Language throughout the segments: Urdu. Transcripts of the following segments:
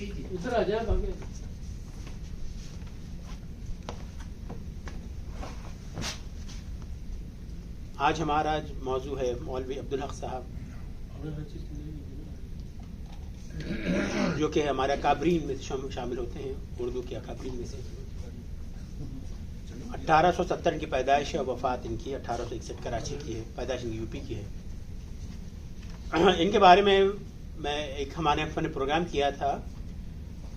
ادھر آ جائے آگے. آج ہمارا موضوع ہے مولوی عبدالحق صاحب، جو کہ ہمارے اکابرین میں شامل ہوتے ہیں، اردو کے اکابرین میں سے. 1870 ان کی پیدائش ہے، وفات ان کی 1861 کراچی کی ہے، پیدائش ان کی یو پی کی ہے. ان کے بارے میں ایک ہمارے نے پروگرام کیا تھا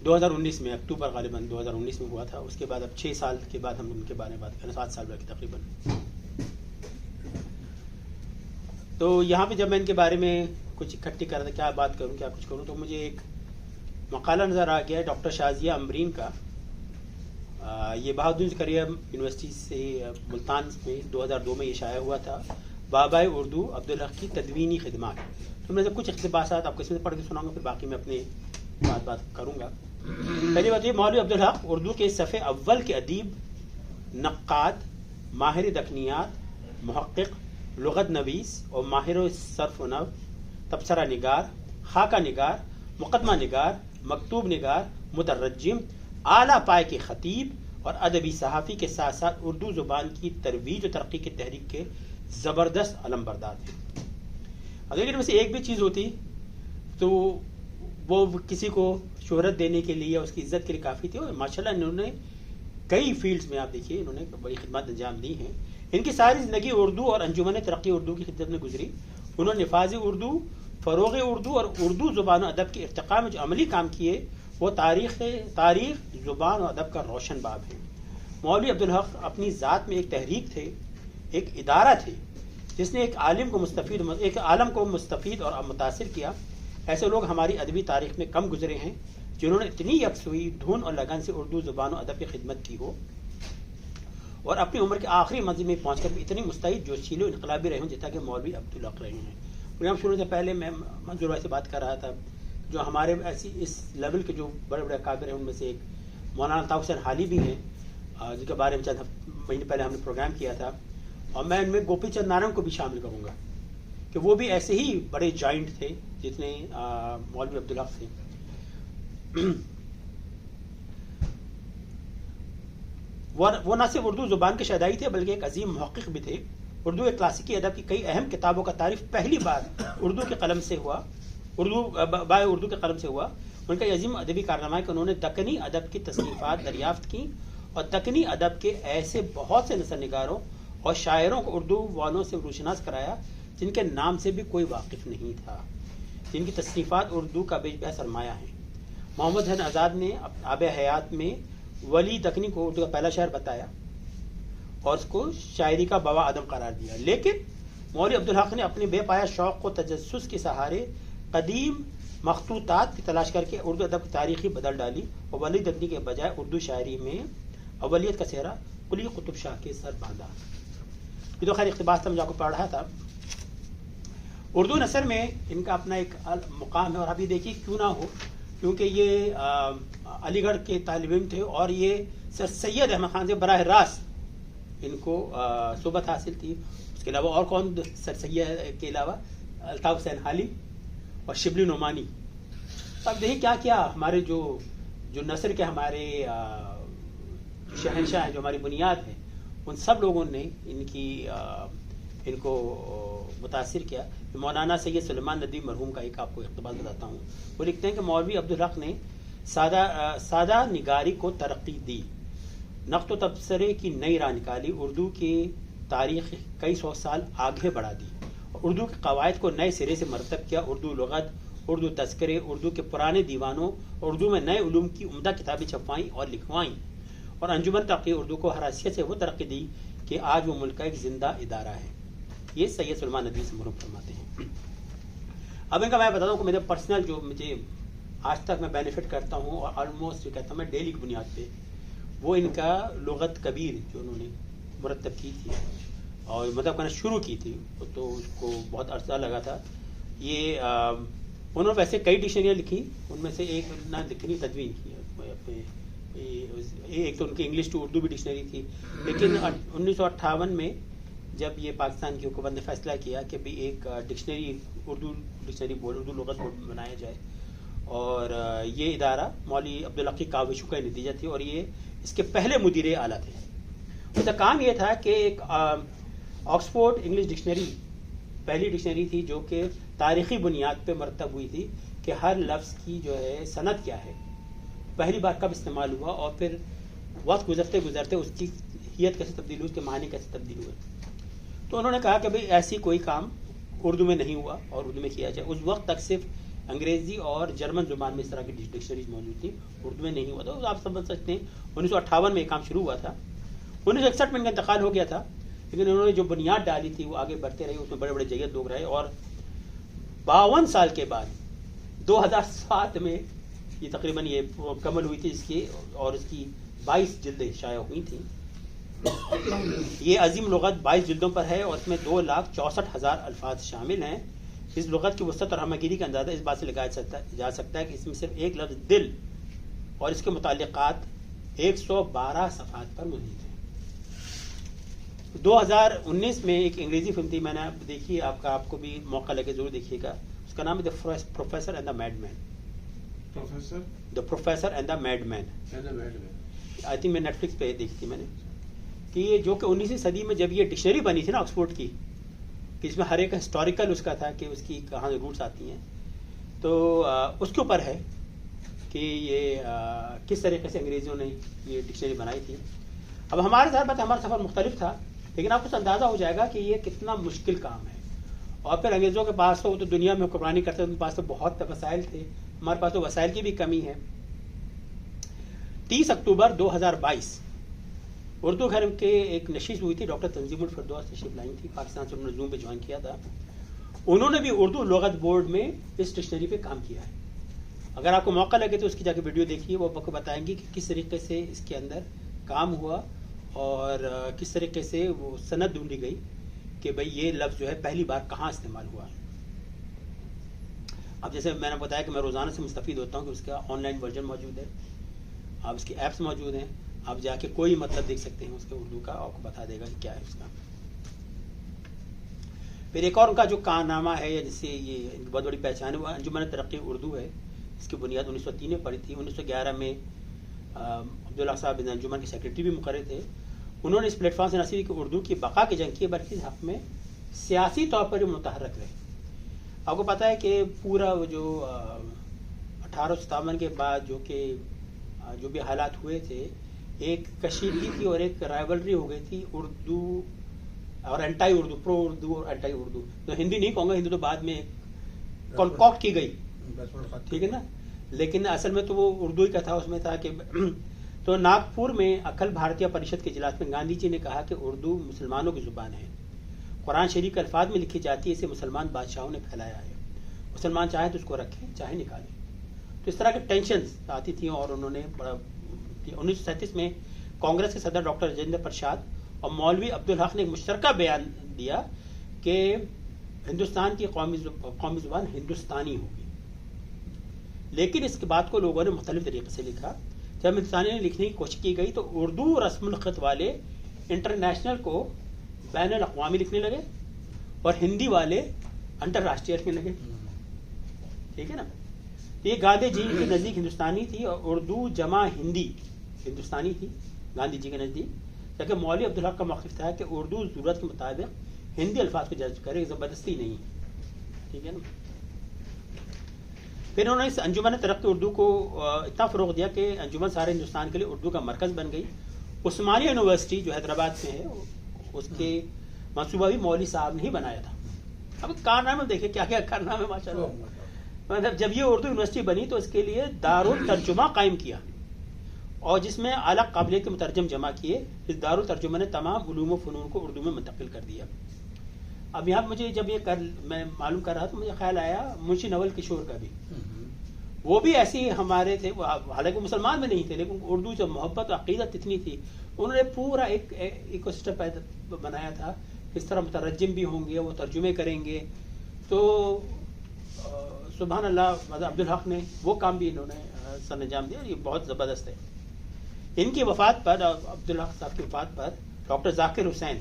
2019 میں، اکتوبر غالباً 2019 میں ہوا تھا. اس کے بعد اب 6 سال کے بعد ہم ان کے بارے میں بات کریں، 7 سال کی تقریباً. تو یہاں پہ جب میں ان کے بارے میں کچھ اکٹھی کر رہا تھا، کیا بات کروں کیا کچھ کروں، تو مجھے ایک مقالہ نظر آ گیا ڈاکٹر شازیہ امبرین کا. یہ بہادر زکریا یونیورسٹی سے ملتان میں 2002 میں یہ شائع ہوا تھا، بابائے اردو عبدالحق کی تدوینی خدمات. تو میں سے کچھ اقتباسات آپ کو اس میں پڑھ کے سناؤں گا، پھر باقی میں اپنے بات کروں گا. پہلی بات یہ، مولوی عبدالحق اردو کے صفحے اول کے ادیب، نقاد، ماہر دکنیات، محقق، لغت نویس اور ماہر صرف و نحو، تبصرہ نگار، خاکہ نگار، مقدمہ نگار، مکتوب نگار، مترجم، اعلیٰ پائے کے خطیب اور ادبی صحافی کے ساتھ ساتھ اردو زبان کی ترویج و ترقی کی تحریک کے زبردست علمبردار ہیں. اگر ان میں سے ایک بھی چیز ہوتی تو وہ کسی کو شہرت دینے کے لیے، اس کی عزت کے لیے کافی تھی. اور ماشاءاللہ انہوں نے کئی فیلڈز میں، آپ دیکھیے، انہوں نے بڑی خدمات انجام دی ہیں. ان کی ساری زندگی اردو اور انجمن ترقی اردو کی خدمت میں گزری. انہوں نے نفاذ اردو، فروغ اردو اور اردو زبان و ادب کے ارتقاء میں جو عملی کام کیے، وہ تاریخ زبان و ادب کا روشن باب ہے. مولوی عبدالحق اپنی ذات میں ایک تحریک تھے، ایک ادارہ تھے، جس نے ایک عالم کو مستفید اور متاثر کیا. ایسے لوگ ہماری ادبی تاریخ میں کم گزرے ہیں جنہوں نے اتنی یکسوئی، دھن اور لگن سے اردو زبان و ادب کی خدمت کی ہو، اور اپنی عمر کے آخری منزل میں پہنچ کر بھی اتنی مستعد، جوشیلے و انقلابی رہے ہوں جیسا کہ مولوی عبدالحق رہے ہیں. پروگرام شروع سے پہلے میں منظور بھائی سے بات کر رہا تھا، جو ہمارے ایسی اس لیول کے جو بڑے بڑے اکابر ہیں، ان میں سے ایک مولانا الطاف حسین حالی بھی ہیں، جن کے بارے میں چند مہینے پہلے ہم نے پروگرام کیا تھا. اور میں ان میں گوپی چند نارنگ کو بھی شامل کروں گا کہ وہ بھی ایسے ہی بڑے جائنٹ تھے جتنے مولوی عبدالحق تھے. وہ نہ صرف اردو زبان کے شہدائی تھے بلکہ ایک عظیم محقق بھی تھے. اردو کے کلاسیکی ادب کی کئی اہم کتابوں کا تعارف پہلی بار اردو کے قلم سے ہوا. ان کا یہ عظیم ادبی کارنامہ ہے کہ انہوں نے دکنی ادب کی تصنیفات دریافت کی اور دکنی ادب کے ایسے بہت سے نثر نگاروں اور شاعروں کو اردو والوں سے روشناس کرایا جن کے نام سے بھی کوئی واقف نہیں تھا، جن کی تصنیفات اردو کا بے سرمایہ ہیں. محمد حسین آزاد نے آب حیات میں ولی دکنی کو اردو کا پہلا شاعر بتایا اور اس کو شاعری کا بوا آدم قرار دیا. لیکن مولوی عبدالحق نے اپنے بے پایا شوق کو تجسس کے سہارے قدیم مخطوطات کی تلاش کر کے اردو ادب کی تاریخی بدل ڈالی اور ولی دکنی کے بجائے اردو شاعری میں اولیت کا سہرا قلی قطب شاہ کے سر باندھا. یہ تو خیر اقتباس تھا، مجھے آپ کو پڑھ رہا تھا. اردو نثر میں ان کا اپنا ایک مقام ہے، اور ابھی دیکھیے کیوں نہ ہو، کیونکہ یہ علی گڑھ کے طالب علم تھے اور یہ سر سید احمد خان سے براہ راست ان کو صحبت حاصل تھی. اس کے علاوہ اور کون، سر سید کے علاوہ الطاف حسین حالی اور شبلی نعمانی. اب دیکھیں کیا کیا ہمارے جو نثر کے ہمارے شہنشاہ ہیں، جو ہماری بنیاد ہیں، ان سب لوگوں نے ان کو متاثر کیا. مولانا سید سلیمان ندوی مرحوم کا ایک آپ کو اقتباس بتاتا ہوں. وہ لکھتے ہیں کہ مولوی عبدالحق نے سادہ نگاری کو ترقی دی، نقد و تبصرے کی نئی راہ نکالی، اردو کی تاریخ کئی سو سال آگے بڑھا دی، اردو کے قواعد کو نئے سرے سے مرتب کیا. اردو لغت، اردو تذکرے، اردو کے پرانے دیوانوں، اردو میں نئے علوم کی عمدہ کتابیں چھپوائیں اور لکھوائیں، اور انجمن ترقی اردو کو ہر حیثیت سے وہ ترقی دی کہ آج وہ ملک کا ایک زندہ ادارہ ہے. یہ سید سلیمان ندوی سے مرحوم فرماتے ہیں. اب ان کا میں بتاتا ہوں کہ میرے پرسنل جو مجھے آج تک میں بینیفٹ کرتا ہوں اور آلموسٹ کہتا ہوں میں ڈیلی کی بنیاد پہ، وہ ان کا لغت کبیر جو انہوں نے مرتب کی تھی اور مطلب کرنا شروع کی تھی، تو اس کو بہت عرصہ لگا تھا. یہ انہوں نے ویسے کئی ڈکشنریاں لکھی، ان میں سے ایک نہ لکھنی تدوین کی، ایک تو ان کی انگلش ٹو اردو بھی ڈکشنری تھی. لیکن 1958 میں جب یہ پاکستان کی حکومت نے فیصلہ کیا کہ بھی ایک ڈکشنری اردو لغت بورڈ بنایا جائے، اور یہ ادارہ مولوی عبدالحق کی کاوشوں کا نتیجہ تھی، اور یہ اس کے پہلے مدیر اعلیٰ تھے. اس کا کام یہ تھا کہ ایک آکسفورڈ انگلش ڈکشنری پہلی ڈکشنری تھی جو کہ تاریخی بنیاد پہ مرتب ہوئی تھی کہ ہر لفظ کی جو ہے سند کیا ہے، پہلی بار کب استعمال ہوا، اور پھر وقت گزرتے گزرتے اس کی حیت کیسے تبدیل ہوئی، اس کے معنی کیسے تبدیل ہوئے. تو انہوں نے کہا کہ بھئی ایسی کوئی کام اردو میں نہیں ہوا اور اردو میں کیا جائے. اس وقت تک صرف انگریزی اور جرمن زبان میں اس طرح کی ڈکشنریز موجود تھی، اردو میں نہیں ہوا. تو آپ سمجھ سکتے ہیں 1958 میں یہ کام شروع ہوا تھا. 1961 میں ان کا انتقال ہو گیا تھا، لیکن انہوں نے جو بنیاد ڈالی تھی وہ آگے بڑھتے رہے، اس میں بڑے بڑے جید لوگ رہے، اور 52 سال کے بعد 2007 میں یہ تقریباً یہ مکمل ہوئی تھی اس کی، اور اس کی 22 جلدیں شائع ہوئی تھیں. یہ عظیم لغت 22 جلدوں پر ہے، اور اس میں 2,64,000 الفاظ شامل ہیں. اس لغت کی وسعت اور ہمگیری کا اندازہ اس بات سے لگایا جا سکتا ہے کہ اس میں صرف ایک لفظ دل اور اس کے متعلقات 112 صفحات پر مزید ہیں. 2019 میں ایک انگریزی فلم تھی، میں نے دیکھی، آپ کو بھی موقع لگے ضرور دیکھیے گا. اس کا نام ہے the professor and the madman. The professor and the madman. I think میں نیٹ فلکس پہ دیکھی تھی میں نے، کہ یہ جو کہ 19ویں صدی میں جب یہ ڈکشنری بنی تھی نا آکسفورڈ کی، کہ اس میں ہر ایک ہسٹوریکل اس کا تھا کہ اس کی کہاں روٹس آتی ہیں، تو اس کے اوپر ہے کہ یہ کس طریقے سے انگریزوں نے یہ ڈکشنری بنائی تھی. اب ہمارے ساتھ ہمارا سفر مختلف تھا، لیکن آپ کو اندازہ ہو جائے گا کہ یہ کتنا مشکل کام ہے. اور پھر انگریزوں کے پاس تو وہ تو دنیا میں حکمرانی کرتے تھے، ان کے پاس تو بہت وسائل تھے، ہمارے پاس تو وسائل کی بھی کمی ہے. 30 اکتوبر 2022 اردو گھر کے ایک نشست ہوئی تھی، ڈاکٹر تنظیم الفردوس تشریف لائی تھی پاکستان سے، انہوں نے زوم پہ جوائن کیا تھا. انہوں نے بھی اردو لغت بورڈ میں اس ڈکشنری پہ کام کیا ہے. اگر آپ کو موقع لگے تو اس کی جا کے ویڈیو دیکھیے، وہ آپ کو بتائیں گے کہ کس طریقے سے اس کے اندر کام ہوا اور کس طریقے سے وہ سند ڈھونڈی گئی کہ بھئی یہ لفظ جو ہے پہلی بار کہاں استعمال ہوا ہے. اب جیسے میں نے بتایا کہ میں روزانہ سے مستفید ہوتا ہوں کہ اس کا آن لائن ورژن موجود ہے، آپ اس کی ایپس موجود ہیں، آپ جا کے کوئی مطلب دیکھ سکتے ہیں اس کے اردو کا، آپ کو بتا دے گا کہ کیا ہے اس کا. پھر ایک اور ان کا جو کارنامہ ہے یا جس سے یہ بہت بڑی پہچان ہے وہ انجمن ترقی اردو ہے. اس کی بنیاد 1903 میں پڑی تھی. 1911 میں عبداللہ صاحب انجمن کے سیکرٹری بھی مقرر تھے. انہوں نے اس پلیٹ فارم سے نہ صرف اردو کی بقا کی جنگ کی بلکہ اس حق میں سیاسی طور پر متحرک رہے. آپ کو پتہ ہے کہ پورا جو 1857 کے بعد جو بھی حالات ہوئے تھے، ایک کشیدگی تھی اور ایک رائیولری ہو گئی تھی اردو اور اینٹائی اردو، پرو اردو اور اینٹائی اردو. تو ہندی نہیں کہوں گا، ہندی تو بعد میں کنکاکٹ کی گئی، ٹھیک ہے نا، لیکن اصل میں تو وہ اردو ہی کا تھا. اس میں تھا کہ تو ناگپور میں اکھل بھارتیہ پریشد کے اجلاس میں گاندھی جی نے کہا کہ اردو مسلمانوں کی زبان ہے، قرآن شریف کے الفاظ میں لکھی جاتی ہے، اسے مسلمان بادشاہوں نے پھیلایا ہے، مسلمان چاہیں تو اس کو رکھیں چاہے نکالیں. تو اس طرح کی ٹینشنز آتی تھیں، اور انہوں نے بڑا 1937 میں کانگریس کے صدر ڈاکٹر راجندر پرساد اور مولوی عبدالحق نے ایک مشترکہ بیان دیا کہ ہندوستان کی قومی زبان ہندوستانی ہوگی. لیکن اس کے بعد کو لوگوں نے مختلف طریقے سے لکھا. جب ہندوستانی نے لکھنے کی کوشش کی گئی تو اردو رسم الخط والے انٹرنیشنل کو بین الاقوامی لکھنے لگے اور ہندی والے انتر راشٹریہ لکھنے لگے، ٹھیک ہے نا. یہ گاندھی جی کے نزدیک ہندوستانی تھی اور اردو جمع ہندی ہندوستانی تھی گاندھی جی کے نزدیک، جبکہ مولوی عبدالحق کا موقف تھا کہ اردو ضرورت کے مطابق ہندی الفاظ کو جذب کرے، زبردستی نہیں، ٹھیک ہے نا. پھر انہوں نے اس انجمن ترقی اردو کو اتنا فروغ دیا کہ انجمن سارے ہندوستان کے لیے اردو کا مرکز بن گئی. عثمانیہ یونیورسٹی جو حیدرآباد میں ہے، اس کے منصوبہ بھی مولوی صاحب نے ہی بنایا تھا. اب کارنامے دیکھیں کیا کیا کارنامے ماشاء اللہ. مطلب جب یہ اردو یونیورسٹی بنی تو اس کے لیے دارالترجمہ قائم کیا، اور جس میں اعلیٰ قابلیت کے مترجم جمع کیے. اس دارالترجمہ نے تمام علوم و فنون کو اردو میں منتقل کر دیا. اب یہاں مجھے جب میں معلوم کر رہا تو مجھے خیال آیا منشی نول کشور کا بھی، وہ بھی ایسے ہی ہمارے تھے، حالانکہ مسلمان میں نہیں تھے، لیکن اردو سے محبت و عقیدت اتنی تھی، انہوں نے پورا ایک ایکو سسٹم بنایا تھا. اس طرح مترجم بھی ہوں گے، وہ ترجمے کریں گے. تو سبحان اللہ، عبدالحق نے وہ کام بھی انہوں نے سر انجام دیا. یہ بہت زبردست ہے. ان کی وفات پر، عبدالحق صاحب کی وفات پر، ڈاکٹر ذاکر حسین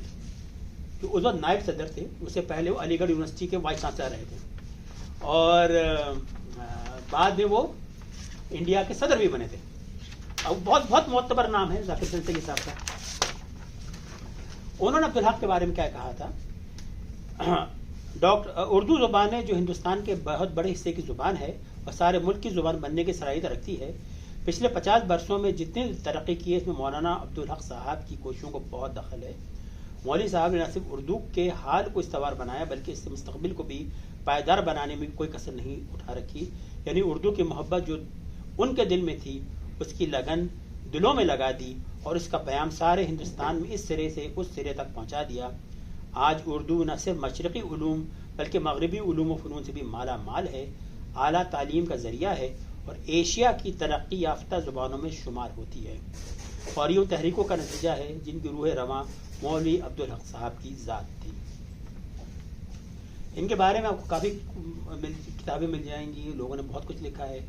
جو اس وقت نائب صدر تھے، اس سے پہلے وہ علی گڑھ یونیورسٹی کے وائس چانسلر رہے تھے، اور بعد میں وہ انڈیا کے صدر بھی بنے تھے. اب بہت بہت معتبر نام ہے ذاکر حسین صاحب کا. انہوں نے عبدالحق کے بارے میں کیا کہا تھا؟ اردو زبان ہے جو ہندوستان کے بہت بڑے حصے کی زبان ہے اور سارے ملک کی زبان بننے کی صلاحیت رکھتی ہے. پچھلے 50 برسوں میں جتنی ترقی کی ہے اس میں مولانا عبدالحق صاحب کی کوششوں کو بہت دخل ہے. مولوی صاحب نے نہ صرف اردو کے حال کو استوار بنایا بلکہ اس سے مستقبل کو بھی پائیدار بنانے میں کوئی کسر نہیں اٹھا رکھی. یعنی اردو کی محبت جو ان کے دل میں تھی اس کی لگن دلوں میں لگا دی اور اس کا پیام سارے ہندوستان میں اس سرے سے اس سرے تک پہنچا دیا. آج اردو نہ صرف مشرقی علوم بلکہ مغربی علوم و فنون سے بھی مالا مال ہے، اعلیٰ تعلیم کا ذریعہ ہے اور ایشیا کی ترقی یافتہ زبانوں میں شمار ہوتی ہے اور یوں تحریکوں کا نتیجہ ہے جن کی روح رواں مولوی عبدالحق صاحب کی ذات تھی. ان کے بارے میں آپ کو کافی کتابیں مل جائیں گی، لوگوں نے بہت کچھ لکھا ہے.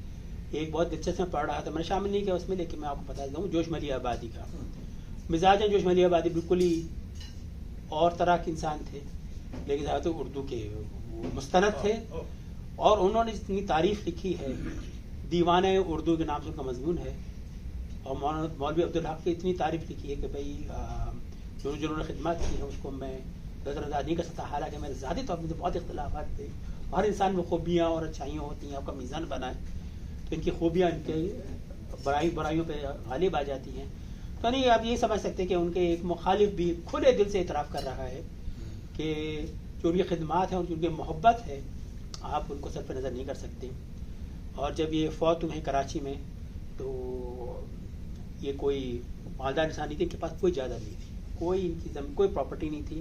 ایک بہت دلچسپ میں پڑھ رہا تھا، میں نے شامل نہیں کیا اس میں، لیکن میں آپ کو بتا دوں جوش ملی آبادی کا مزاج ہے. جوش ملی آبادی بالکل ہی اور طرح کے انسان تھے لیکن زیادہ اردو کے مستند تھے اور انہوں نے اتنی تعریف لکھی ہے. دیوان اردو کے نام سے ان کا مضمون ہے اور مولوی عبدالحق کی اتنی تعریف لکھی ہے کہ بھائی جنہوں نے خدمات کی ہے اس کو میں نظر انداز نہیں کر سکتا. حالانکہ میرے ذاتی طور پر بہت اختلافات تھے. ہر انسان میں خوبیاں اور اچھائیاں ہوتی ہیں، آپ کا میزان بنائے تو ان کی خوبیاں ان کے برائیوں پہ غالب آ جاتی ہیں. تو نہیں آپ یہ سمجھ سکتے کہ ان کے ایک مخالف بھی کھلے دل سے اعتراف کر رہا ہے کہ جو ان کی خدمات ہیں اور جو ان کی محبت ہے آپ ان کو سر پہ نظر نہیں کر سکتے. اور جب یہ فوت ہوئے کراچی میں تو یہ کوئی مالدار انسان نہیں تھی، ان کے پاس کوئی جائیداد نہیں تھی، کوئی ان کی زمین کوئی پراپرٹی نہیں تھی.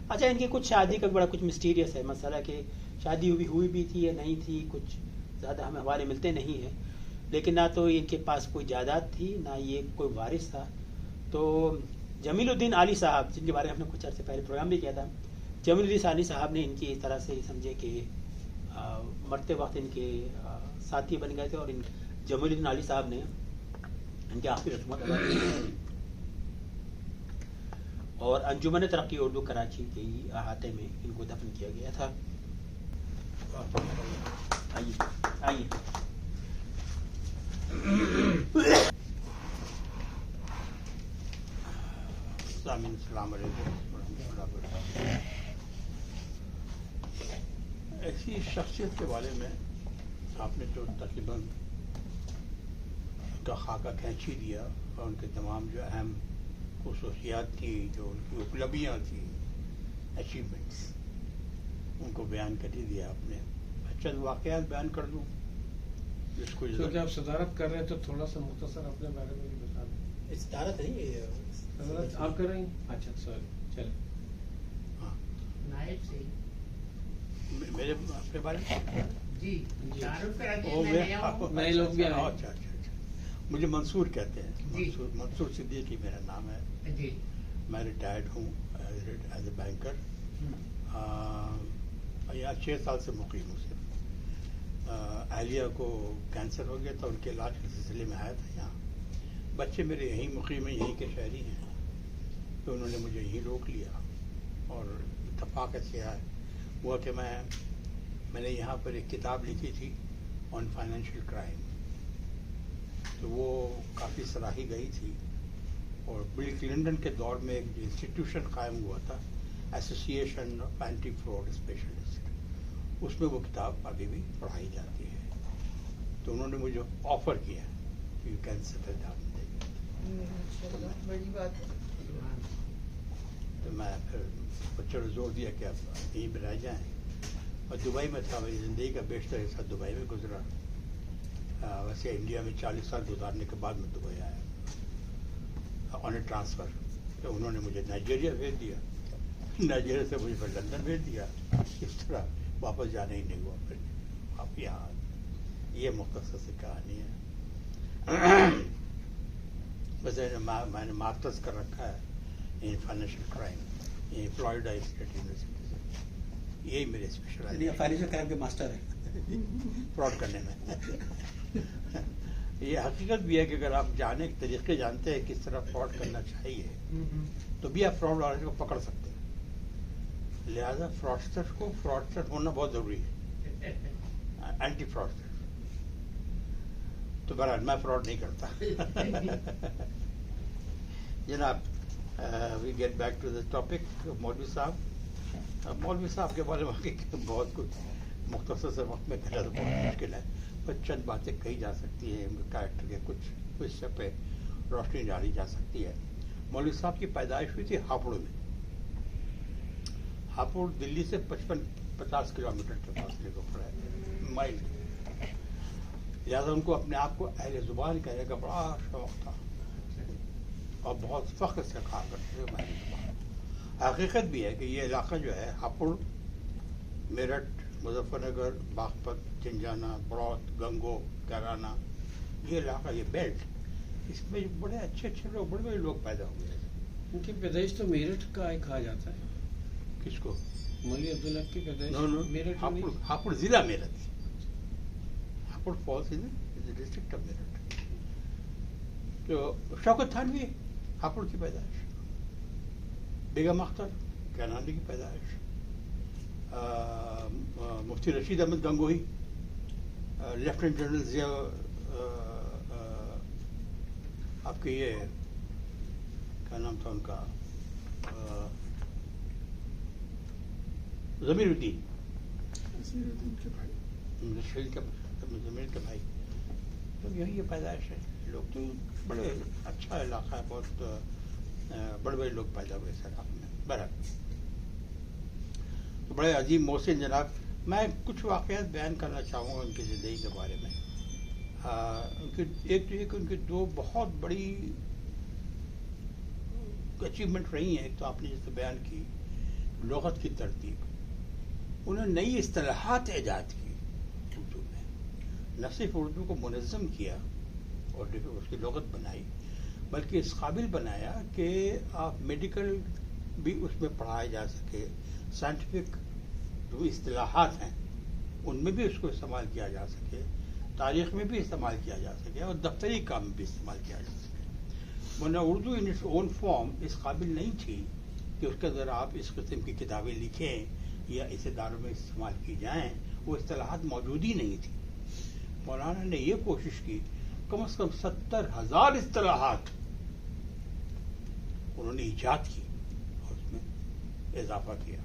اچھا ان کی کچھ شادی کا بڑا کچھ مسٹیریس ہے مسئلہ کہ شادی ہوئی بھی تھی یا نہیں تھی، کچھ زیادہ ہمیں حوالے ملتے نہیں ہیں. لیکن نہ تو ان کے پاس کوئی جائیداد تھی نہ یہ کوئی وارث تھا. تو جمیل الدین علی صاحب جن کے بارے میں ہم نے کچھ عرصے پہلے پروگرام بھی کیا تھا، جمیل الدین علی صاحب نے ان کی اس طرح سے سمجھے کہ مرتے وقت ان کے ساتھی بن گئے تھے اور جمیل الدین علی صاحب نے ان کے آخری رسومات ادا کی اور انجمن ترقی اردو کراچی کے احاطے میں ان کو دفن کیا گیا تھا. آئیے السلام علیکم ورحمۃ اللہ وبرکاتہ. ایسی شخصیت کے بارے میں آپ نے جو تقریباً کا خاکہ کھینچ ہی دیا اور ان کے تمام جو اہم خصوصیات تھیں، جو ان کی اپلبھیاں تھیں، اچیومنٹس، ان کو بیان کر ہی دیا آپ نے. چند واقعات بیان کر دوں جس کو کیونکہ آپ صدارت کر رہے ہیں تو تھوڑا سا مختصر اپنے بارے میں بھی بتا دیں. صدارت نہیں صدارت آپ کر رہے ہیں؟ اچھا سوری چلیں. ہاں نائب سے میرے اپنے بارے میں جی تعارف کرا دیں. او میں میں نیا ہوں. نئے لوگ بھی آئے. اچھا اچھا اچھا. مجھے منصور کہتے ہیں. جی. منصور صدیقی میرا نام ہے. جی میں ریٹائرڈ ہوں ایز اے بینکر. یہاں 6 سال سے مقیم ہوں. صرف اہلیہ کو کینسر ہو گیا تھا، ان کے علاج کے سلسلے میں آیا تھا یہاں. بچے میرے یہیں مقیم ہیں، یہیں کے شہری ہیں، تو انہوں نے مجھے یہیں روک لیا اور اتفاق ایسے ہوا کہ میں نے یہاں پر ایک کتاب لکھی تھی آن فائنینشیل کرائم، تو وہ کافی سراہی گئی تھی. اور بل کلنٹن کے دور میں ایک انسٹیٹیوشن قائم ہوا تھا، association of anti fraud specialist, اس میں وہ کتاب ابھی بھی پڑھائی جاتی ہے. تو انہوں نے مجھے آفر کیا یو کین سیٹل ڈاؤن. بڑی بات ہے. تو میں پھر بچوں نے زور دیا کہ آپ یہیں پہ رہ جائیں. اور دبئی میں تھا، میری زندگی کا بیشتر حصہ دبئی میں گزرا. ویسے انڈیا میں 40 سال گزارنے کے بعد میں دبئی آیا آن اے ٹرانسفر. تو انہوں نے مجھے نائجیریا بھیج دیا، نائجیریا سے مجھے پھر لندن بھیج دیا. اس طرح واپس جانا ہی نہیں ہوا. پھر آپ یہاں یہ مختصر سی کہانی ہے. ویسے میں نے ماسٹرز کر رکھا ہے ان فائنینشیل کرائم یہ فلوریڈا اسٹیٹ یونیورسٹی سے. یہی میرے اسپیشلائزیشن فائنینشیل کرائم کے ماسٹر ہیں فراڈ کرنے میں. یہ حقیقت بھی ہے کہ اگر آپ طریقے جانتے ہیں کس طرح فراڈ کرنا چاہیے تو بھی آپ فراڈ والے کو پکڑ سکتے ہیں. لہذا فراڈسٹر ہونا بہت ضروری ہے، اینٹی فراڈسٹر. تو بہرحال میں فراڈ نہیں کرتا. جناب we get back to the topic. مولوی صاحب کے بارے میں بہت کچھ مختصر سے وقت میں کہنا تو بہت مشکل ہے, پر چند باتیں کہی جا سکتی ہیں. کریکٹر کے کچھ حصے پہ روشنی ڈالی جا سکتی ہے. مولوی صاحب کی پیدائش ہوئی تھی ہاپوڑ میں. ہاپوڑ دلی سے 55 کلومیٹر کے فاصلے کو پڑا ہے, مائل. لہٰذا ان کو اپنے آپ کو اہل زبان کہنے کا بڑا شوق تھا اور بہت فخر سے کہا کرتے تھے اہل زبان. حقیقت بھی ہے کہ یہ علاقہ جو ہے ہاپوڑ, میرٹھ, مظفر نگر, باغپت, جنجانہ, بڑوت, گنگو, کیرانہ, یہ علاقہ, یہ بیلٹ, اس میں بڑے اچھے لوگ, بڑے بڑے لوگ پیدا ہوئے ہیں. ان کی پیدائش تو میرٹھ کا کہا جاتا ہے. کس کو؟ مولوی عبداللہ کی پیدائش میرٹھ. ہاپوڑ ضلع Meerut, Hapur false in the district of Meerut. تو شوکت تھانوی ہاپوڑ کی پیدائش, بیگم اختر کینانی کی پیدائش, مفتی رشید احمد گنگوہی, لیفٹیننٹ جنرل ضیاء, آپ کے یہ کیا نام تھا ان کا, ضمیر الدین کے بھائی. تو یہی یہ پیدائش ہے. لوگ تو بڑے اچھا علاقہ ہے, بہت بڑے بڑے لوگ پیدا ہوئے اس علاقے میں. بہرحال تو بڑے عظیم محسن جناب, میں کچھ واقعات بیان کرنا چاہوں گا ان کی زندگی کے بارے میں. ایک تو یہ کہ ان کی دو بہت بڑی اچیومنٹ رہی ہیں. ایک تو آپ نے جیسے بیان کی لغت کی ترتیب, انہوں نے نئی اصطلاحات ایجاد کی اردو میں. نہ صرف اردو کو منظم کیا اور اس کی لغت بنائی, بلکہ اس قابل بنایا کہ آپ میڈیکل بھی اس میں پڑھایا جا سکے, سائنٹیفک جو اصطلاحات ہیں ان میں بھی اس کو استعمال کیا جا سکے, تاریخ میں بھی استعمال کیا جا سکے, اور دفتری کام میں بھی استعمال کیا جا سکے. ورنہ Urdu in its own form اس قابل نہیں تھی کہ اس کے اندر آپ اس قسم کی کتابیں لکھیں یا اس اداروں میں استعمال کی جائیں. وہ اصطلاحات موجود ہی نہیں تھی. مولانا نے یہ کوشش کی کم از کم 70,000 اصطلاحات انہوں نے ایجاد کی اور اس میں اضافہ کیا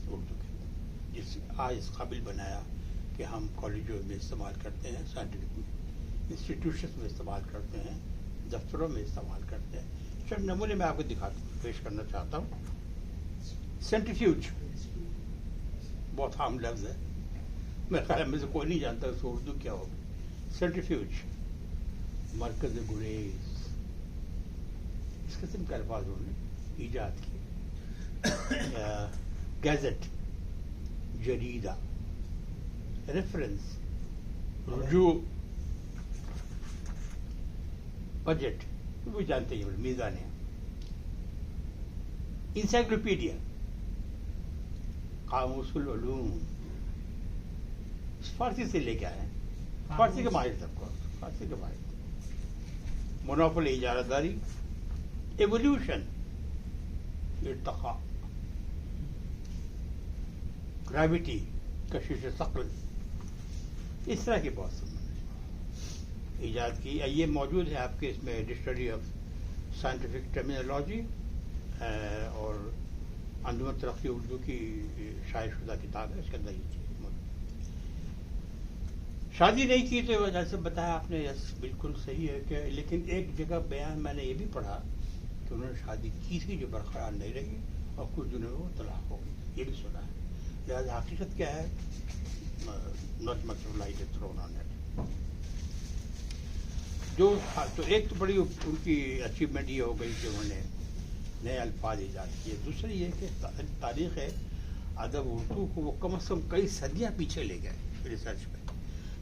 اردو کے, جس سے آج اس قابل بنایا کہ ہم کالجوں میں استعمال کرتے ہیں, سائنٹیفک انسٹیٹیوشنس میں استعمال کرتے ہیں, دفتروں میں استعمال کرتے ہیں. چند نمونے میں آپ کو پیش کرنا چاہتا ہوں. سینٹریفیوج بہت عام لفظ ہے, میرے خیال میں سے کوئی نہیں جانتا اس کو اردو کیا ہوگا. سینٹریفیوج, مرکز گریز, اس قسم کے الفاظ انہوں نے ایجاد کیے. گیزٹ, جریدہ, ریفرنس, رجوع, بجٹ, وہ جانتے ہیں, میزانیں, انسائکلوپیڈیا, قاموس العلوم, فارسی سے لے کے آئے ہیں, فارسی کے ماہر سب کو, فارسی کے ماہر. منافل اجارہ داری, ایولیوشن, ارتقاء, گریوٹی, کشش ثقل, اس طرح کی بہت سی ایجاد کی. یہ موجود ہے آپ کے اس میں ڈکشنری آف سائنٹیفک ٹرمینالوجی اور انجمن ترقی اردو کی شائع شدہ کتاب ہے, اس کے اندر یہ چیز موجود. شادی نہیں کی تو جیسے بتایا آپ نے, یس بالکل صحیح ہے کہ, لیکن ایک جگہ بیان میں نے یہ بھی پڑھا کہ انہوں نے شادی کی تھی جو برقرار نہیں رہی اور کچھ دنوں میں وہ طلاق ہو گئی, یہ بھی سنا ہے. لہٰذا حقیقت کیا ہے, not much light is thrown on it. جو تو ایک تو بڑی ان کی اچیومنٹ یہ ہو گئی کہ انہوں نے نئے الفاظ ایجاد کیے. دوسری یہ کہ تاریخ ہے ادب اردو کو وہ کم از کم کئی صدیاں پیچھے لے گئے ریسرچ میں.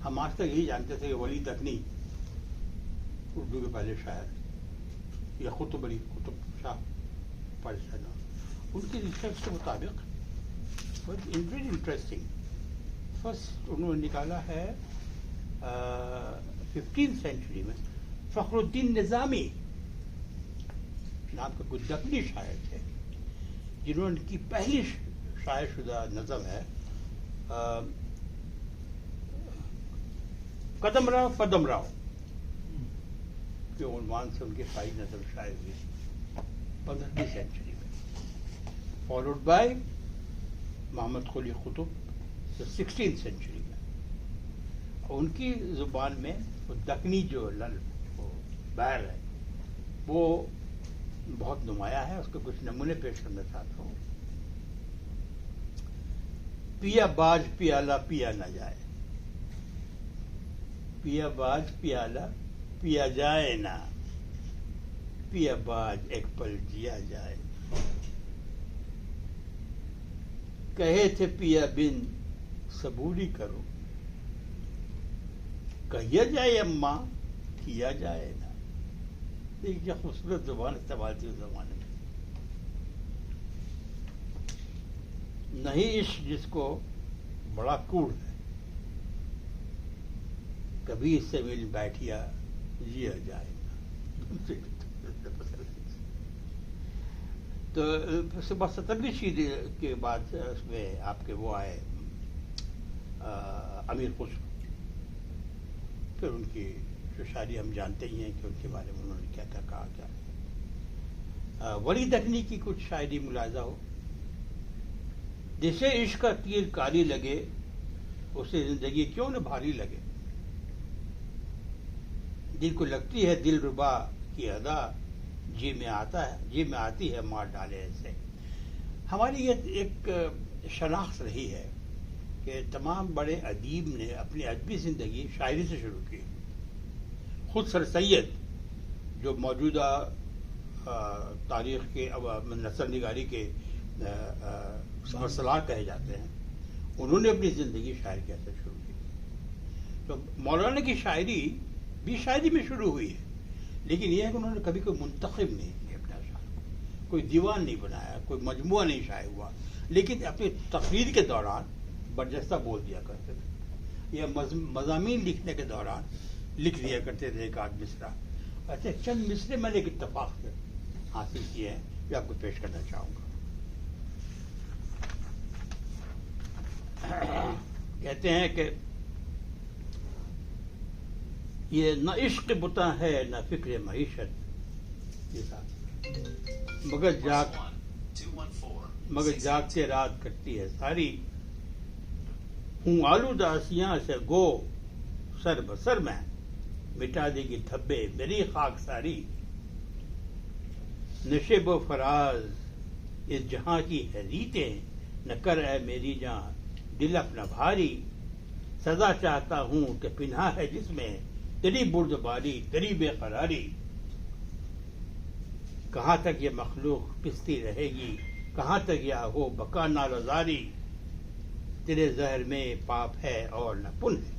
ہم آج تک یہی جانتے تھے کہ ولی دکنی اردو کے پہلے شاعر, یا قطب علی قطب شاہ پاکستان, ان کی ریسرچ کے مطابق ویری انٹرسٹنگ. فرسٹ انہوں نے نکالا ہے 15th سینچری میں فخر الدین نظامی نام کے کوئی دکنی شاعر تھے, جنہوں نے کی پہلی شائع شدہ نظم ہے قدم راؤ پدم راؤ, کے عنوان سے ان کی شاہی نظم شائع ہوئی 15ویں سینچری میں، followed by Muhammad Quli Qutb 16 century میں. ان کی زبان میں وہ دکنی جو بحر ہے وہ بہت نمایاں ہے. اس کے کچھ نمونے پیش کرنا چاہتا ہوں. پیا باج پیالہ پیا نہ جائے، پیا باج پیالہ پیا جائے نہ، پیا باج ایک پل جیا جائے. کہے تھے پیا بن صبوری کرو، کہیا جائے اماں کیا جائے نا. دیکھیے کیا خوبصورت زبان استعمال تھی اس زمانے میں. نہیں عشق جس کو بڑا کوڑ ہے، کبھی اس سے مل بیٹھیا جیا جائے نا. تو صبح 17ویں شیری کے بعد اس میں آپ کے وہ آئے امیر خسرو. پھر ان کی جو شاعری ہم جانتے ہی ہیں کہ ان کے بارے میں انہوں نے کیا کیا کہا. کیا ولی دکنی کی کچھ شاعری ملاحظہ ہو. جسے عشق کا تیر کاری لگے، اسے زندگی کیوں نہ بھاری لگے. دل کو لگتی ہے دل ربا کی ادا، جی میں آتی ہے مار ڈالے ایسے. ہماری یہ ایک شناخت رہی ہے کہ تمام بڑے ادیب نے اپنی ادبی زندگی شاعری سے شروع کی. خود سر سید جو موجودہ تاریخ کے نثر نگاری کے سرسلاح کہے جاتے ہیں، انہوں نے اپنی زندگی شاعری کیسے شروع کی. تو مولانا کی شاعری بھی شاعری میں شروع ہوئی ہے، لیکن یہ ہے کہ انہوں نے کبھی کوئی منتخب نہیں کیا اپنے اشعار، کوئی دیوان نہیں بنایا، کوئی مجموعہ نہیں شائع ہوا، لیکن اپنی تقریر کے دوران برجستہ بول دیا کرتے تھے، یا مضامین لکھنے کے دوران لکھ دیا کرتے تھے ایک آدھ مصرع. اچھا چند مصرے میں نے ایک اتفاق سے حاصل کیے ہیں جو آپ کو پیش کرنا چاہوں گا. کہتے ہیں کہ یہ نہ عشق بتا ہے نہ فکر معیشت، مگر جاگتے رات کٹتی ہے ساری. ہوں آلودہ اسیاں سے گو سر بسر میں، مٹا دے گی دھبے میری خاک ساری. نشیب و فراز اس جہاں کی ہے ریتیں، نہ کر اے میری جان دل اپنا بھاری. سزا چاہتا ہوں کہ پنہا ہے جس میں تیری بردباری تیری بے قراری. کہاں تک یہ مخلوق پستی رہے گی، کہاں تک یہ ہو بقا نالزاری. تیرے زہر میں پاپ ہے اور نہ پن ہے،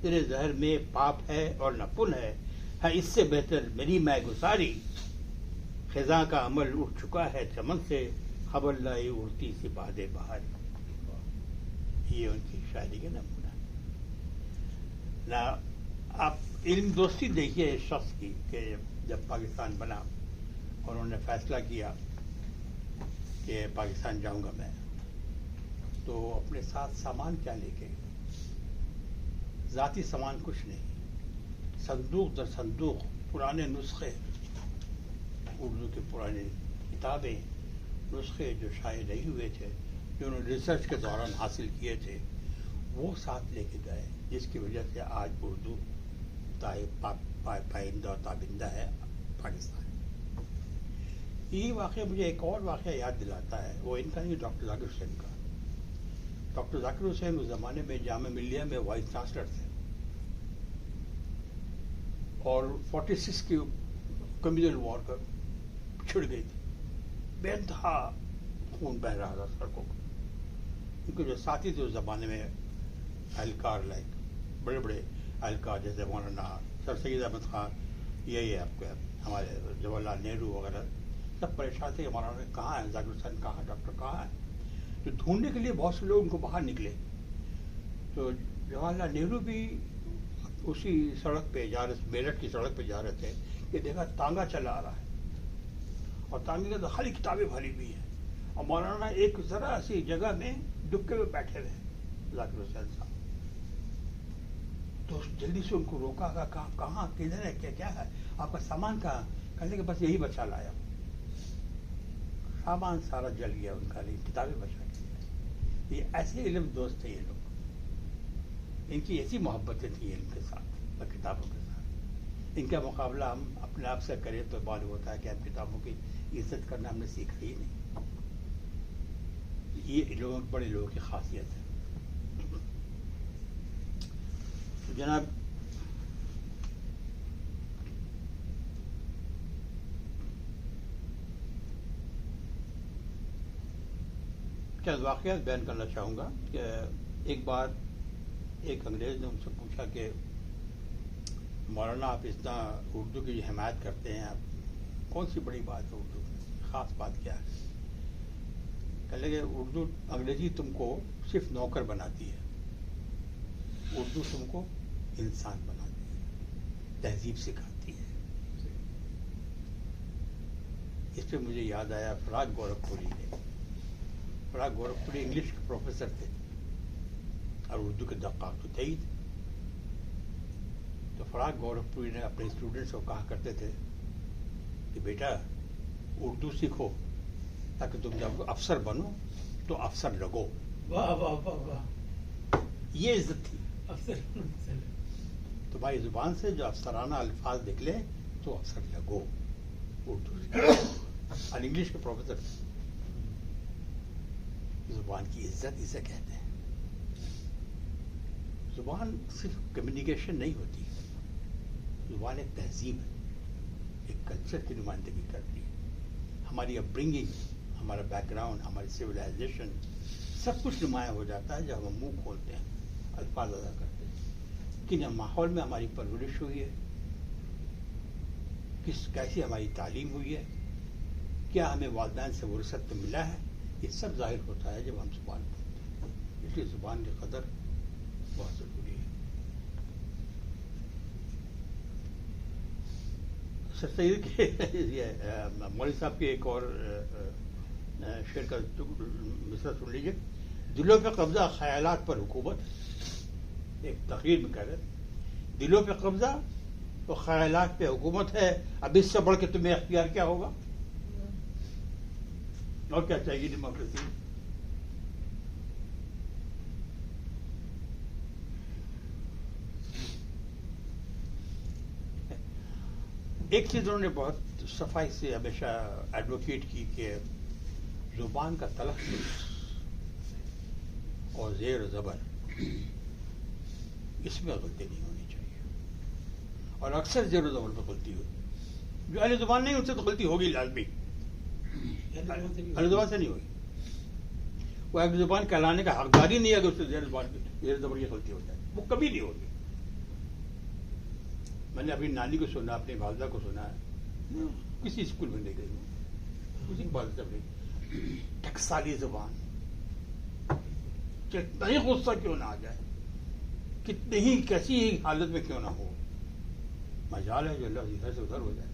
تیرے زہر میں پاپ ہے اور نہ پن ہے اس سے بہتر میری میں گساری. خزاں کا عمل اٹھ چکا ہے چمن سے، خبر لائی اڑتی سی باد بہاری. یہ ان کی شاعری کا نمونہ. نہ آپ علم دوستی دیکھیے اس شخص کی کہ جب پاکستان بنا اور انہوں نے فیصلہ کیا کہ پاکستان جاؤں گا میں، تو اپنے ساتھ سامان کیا لے کے؟ ذاتی سامان کچھ نہیں، صندوق در صندوق پرانے نسخے، اردو کے پرانے کتابیں، نسخے جو شائع نہیں ہوئے تھے، جو انہوں نے ریسرچ کے دوران حاصل کیے تھے، وہ ساتھ لے کے گئے، جس کی وجہ سے آج اردو پائندہ اور تابندہ ہے پاکستان. یہ واقعہ مجھے ایک اور واقعہ یاد دلاتا ہے، وہ ان کا نہیں، ڈاکٹر ذاکر حسین کا. ڈاکٹر ذاکر حسین اس زمانے میں جامعہ ملیہ میں وائس چانسلر تھے، اور 46 کی کمیونل وار کا چھڑ گئی تھی، بے انتہا خون بہ رہا تھا سڑکوں کو. ان کے جو ساتھی تھے اس زمانے میں اہلکار لائک بڑے بڑے اہلکار جیسے مولانا سر سید احمد خان، یہی آپ کو ہمارے جواہر لال نہرو وغیرہ، سب پریشان تھے کہ مولانا کہاں ہیں، ذاکر حسین کہاں، ڈاکٹر کہاں ہیں. تو ڈھونڈنے کے لیے بہت سے لوگ ان کو باہر نکلے. تو جواہر لال نہرو بھی اسی سڑک پہ جا رہے، میرٹھ کی سڑک پہ جا رہے تھے کہ دیکھا تانگا چلا آ رہا ہے، اور تانگے کے اندر خالی کتابیں بھری ہوئی ہیں، اور مولانا ایک ذرا سی جگہ میں دبکے میں بیٹھے ہوئے ذاکر حسین صاحب. تو جلدی سے ان کو روکا گا، کہاں کدھر ہے، کیا ہے آپ کا سامان کہاں؟ کہنے کہ بس یہی بچا لایا، سامان سارا جل گیا ان کا، لیکن کتابیں بچا کے. یہ ایسے علم دوست تھے یہ لوگ، ان کی ایسی محبتیں تھیں علم کے ساتھ اور کتابوں کے ساتھ. ان کا مقابلہ ہم اپنے آپ سے کریں تو معلوم ہوتا ہے کہ ہم کتابوں کی عزت کرنا ہم نے سیکھا ہی نہیں. یہ لوگوں بڑے لوگوں کی خاصیت ہے. جناب چند واقعات بیان کرنا چاہوں گا کہ ایک بار ایک انگریز نے ان سے پوچھا کہ مولانا آپ اتنا اردو کی حمایت کرتے ہیں، آپ کون سی بڑی بات ہے اردو میں، خاص بات کیا ہے؟ کہنے لگے اردو انگریزی تم کو صرف نوکر بناتی ہے، اردو تم کو انسان بناتی ہے، تہذیب سکھاتی ہے. اس پہ مجھے یاد آیا فراغ گورکھپوری نے. فراغ گورکھپوری انگلش کے پروفیسر تھے اور اردو کے دقاق تو تھے ہی تھے. تو فراغ گورکھپوری نے اپنے اسٹوڈنٹس کو کہا کرتے تھے کہ بیٹا اردو سیکھو تاکہ تم جب افسر بنو تو افسر لگو. واہ واہ واہ واہ، یہ عزت تھی. افسر تمہاری زبان سے جو افسرانہ الفاظ نکلے تو افسر لگو. اردو اور انگلش کے پروفیسر تھے. زبان کی عزت اسے کہتے ہیں. زبان صرف کمیونیکیشن نہیں ہوتی، زبان ایک تہذیب ہے، ایک کلچر کی نمائندگی کرتی ہے. ہماری اپ برنگنگ، ہمارا بیک گراؤنڈ، ہماری سویلائزیشن سب کچھ نمایاں ہو جاتا ہے جب ہم منہ کھولتے ہیں، الفاظ ادا کرتے ہیں. کن ماحول میں ہماری پرورش ہوئی ہے، کیسی ہماری تعلیم ہوئی ہے، کیا ہمیں والدین سے ورثت ملا ہے، یہ سب ظاہر ہوتا ہے جب ہم زبان بولتے ہیں. اس لیے زبان کی قدر بہت ضروری ہے. سر سید کے مولوی صاحب کے ایک اور شعر کا مصرع سن لیجیے. دلوں پہ قبضہ خیالات پر حکومت، ایک تقریر میں کہہ رہے دلوں پہ قبضہ تو خیالات پہ حکومت ہے، اب اس سے بڑھ کے تمہیں اختیار کیا ہوگا اور کیا چاہیے ڈیموکریسی. ایک چیز انہوں نے بہت صفائی سے ہمیشہ ایڈوکیٹ کی کہ زبان کا تلفظ اور زیر و زبر اس میں غلطی نہیں ہونی چاہیے. اور اکثر زیر و زبر میں غلطی ہوتی، جو اہل زبان نہیں ان سے تو غلطی ہوگی لازمی، اہل زبان سے نہیں ہوگی. وہ اہل زبان کہلانے کا حقدار ہی نہیں ہے کہ اس سے زیر زبر کی غلطی ہو جائے، وہ کبھی نہیں ہوگی. میں نے اپنی نانی کو سنا، اپنی والدہ کو سنا ہے، کسی اسکول میں نہیں گئی ہوں، کسی والدہ نہیں. ٹکسالی زبان، کتنا ہی غصہ کیوں نہ آ جائے، کتنی ہی کیسی ہی حالت میں کیوں نہ ہو، مجال ہے جو اللہ ادھر سے ادھر ہو جائے.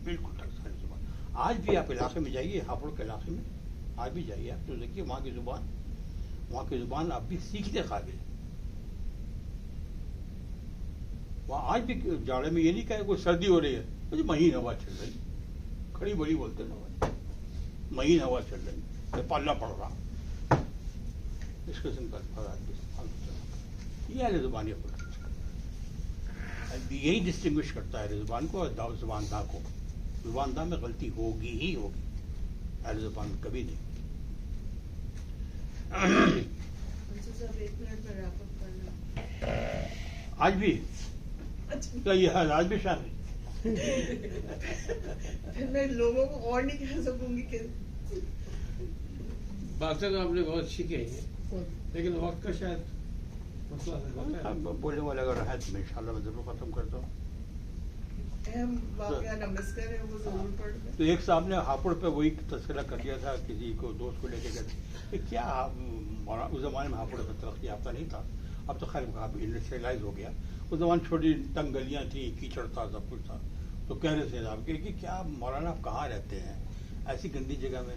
بالکل ٹکسالی زبان. آج بھی آپ علاقے میں جائیے، ہاپوڑ کے علاقے میں آج بھی جائیے آپ تو دیکھیے وہاں کی زبان آپ بھی سیکھنے قابل ہے. وہاں آج بھی جاڑے میں یہ نہیں کہے کوئی سردی ہو رہی ہے مجھے مہین ہوا چل رہی، کھڑی بڑی بولتے نا، مہین ہوا چل رہی، پالنا پڑ رہا، اس قسم کا یہ اہل زبان یہی ڈسٹنگوش کرتا ہے اہل زبان کو اور زبانداں کو. زبانداں میں غلطی ہوگی ہی ہوگی، اہل زبان میں کبھی نہیں. آج بھی کیا یہ حال آج بھی شامل؟ پھر میں لوگوں کو اور نہیں کہہ سکوں گی کہ باتیں تو آپ نے بہت اچھی کہی ہیں، لیکن وقت کا شاید مسئلہ ہوتا ہے. بولنے والا اگر ہے تو میں انشاءاللہ میں ضرور ختم کرتا ہوں. اہم واقعہ نمسکر ہے وہ ضرور پڑھ لیں. تو ایک صاحب نے ہاپوڑ پہ وہی تذکرہ کر دیا تھا، کسی کو دوست کو لے کے گئے کہ کیا اس زمانے میں ہاپوڑ پہ ترقی یافتہ نہیں تھا، اب تو خیر انڈسٹریلائز ہو گیا. اس زمان چھوٹی تنگ گلیاں تھیں، کیچڑ تھا، سب کچھ تھا. تو کہہ رہے تھے صاحب کہ کیا مولانا آپ کہاں رہتے ہیں ایسی گندی جگہ میں؟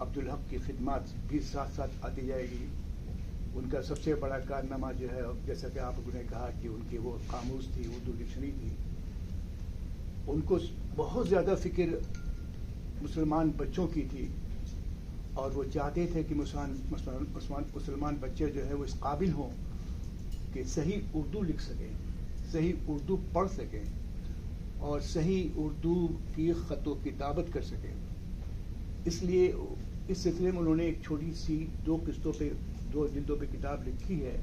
عبدالحق کی خدمات بھی ساتھ ساتھ آتی جائے گی. ان کا سب سے بڑا کارنامہ جو ہے, جیسا کہ آپ نے کہا کہ ان کی وہ قاموس تھی, اردو ڈکشنری تھی. ان کو بہت زیادہ فکر مسلمان بچوں کی تھی, اور وہ چاہتے تھے کہ مسلمان بچے جو ہے وہ اس قابل ہوں کہ صحیح اردو لکھ سکیں, صحیح اردو پڑھ سکیں, اور صحیح اردو کی خط و کتابت کر سکیں. اس لیے اس سلسلے میں انہوں نے ایک چھوٹی سی 2 جلدوں پہ کتاب لکھی ہے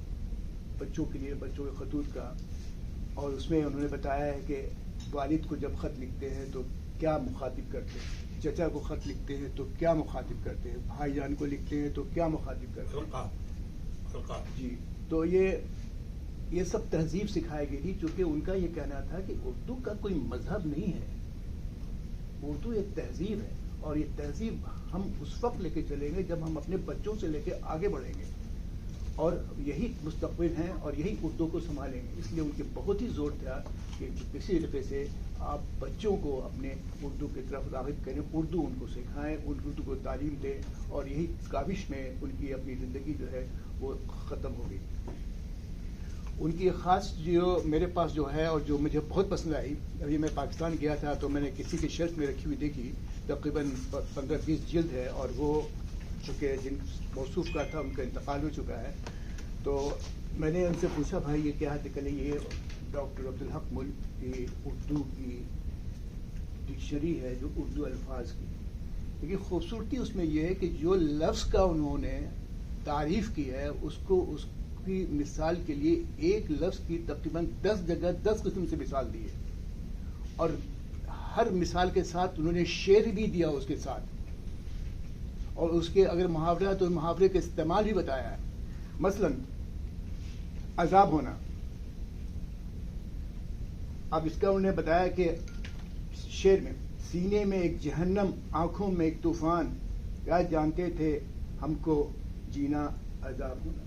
بچوں کے لیے, بچوں کے خطوط کا. اور اس میں انہوں نے بتایا ہے کہ والد کو جب خط لکھتے ہیں تو کیا مخاطب کرتے ہیں, چچا کو خط لکھتے ہیں تو کیا مخاطب کرتے ہیں, بھائی جان کو لکھتے ہیں تو کیا مخاطب کرتے ہیں. جی, تو یہ سب تہذیب سکھائی گئی تھی, چونکہ ان کا یہ کہنا تھا کہ اردو کا کوئی مذہب نہیں ہے, اردو ایک تہذیب ہے, اور یہ تہذیب ہم اس وقت لے کے چلیں گے جب ہم اپنے بچوں سے لے کے آگے بڑھیں گے, اور یہی مستقبل ہیں اور یہی اردو کو سنبھالیں گے. اس لیے ان کے بہت ہی زور تھا کہ کسی طریقے سے آپ بچوں کو اپنے اردو کی طرف راغب کریں, اردو ان کو سکھائیں, اردو کو تعلیم دیں, اور یہی کاوش میں ان کی اپنی زندگی جو ہے وہ ختم ہو گئی. ان کی خاص جو میرے پاس جو ہے اور جو مجھے بہت پسند آئی, ابھی میں پاکستان گیا تھا تو میں نے کسی کی شیلف میں رکھی ہوئی دیکھی, تقریباً 15-20 جلد ہے, اور وہ چونکہ جن موصوف کا تھا ان کا انتقال ہو چکا ہے. تو میں نے ان سے پوچھا, بھائی یہ کیا ہے؟ کہ یہ ڈاکٹر عبدالحق مل کی اردو کی ڈکشنری ہے, جو اردو الفاظ کی. لیکن خوبصورتی اس میں یہ ہے کہ جو لفظ کا انہوں نے تعریف کی ہے, اس کی مثال کے لیے ایک لفظ کی تقریباً 10 جگہ 10 قسم سے مثال دی ہے, اور ہر مثال کے ساتھ انہوں نے شعر بھی دیا اس کے ساتھ, اور اس کے اگر محاورہ تو محاورے کے استعمال بھی بتایا ہے. مثلا عذاب ہونا, اب اس کا انہوں نے بتایا کہ شعر میں, سینے میں ایک جہنم, آنکھوں میں ایک طوفان, کیا جانتے تھے ہم کو جینا عذاب ہونا.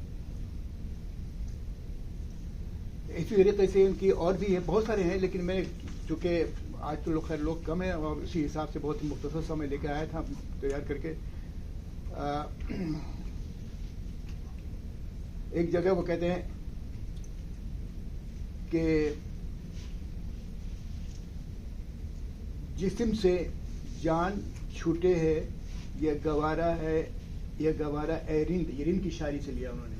اسی طریقے سے ان کی اور بھی ہے, بہت سارے ہیں, لیکن میں چونکہ آج تو خیر لوگ کم ہیں, اور اسی حساب سے بہت مختصر سا میں لے کے آیا تھا تیار کر کے. ایک جگہ وہ کہتے ہیں کہ جسم سے جان چھوٹے ہے, یہ گوارا ہے, یہ گوارا اے رند, یہ رند کی شاعری سے لیا انہوں نے.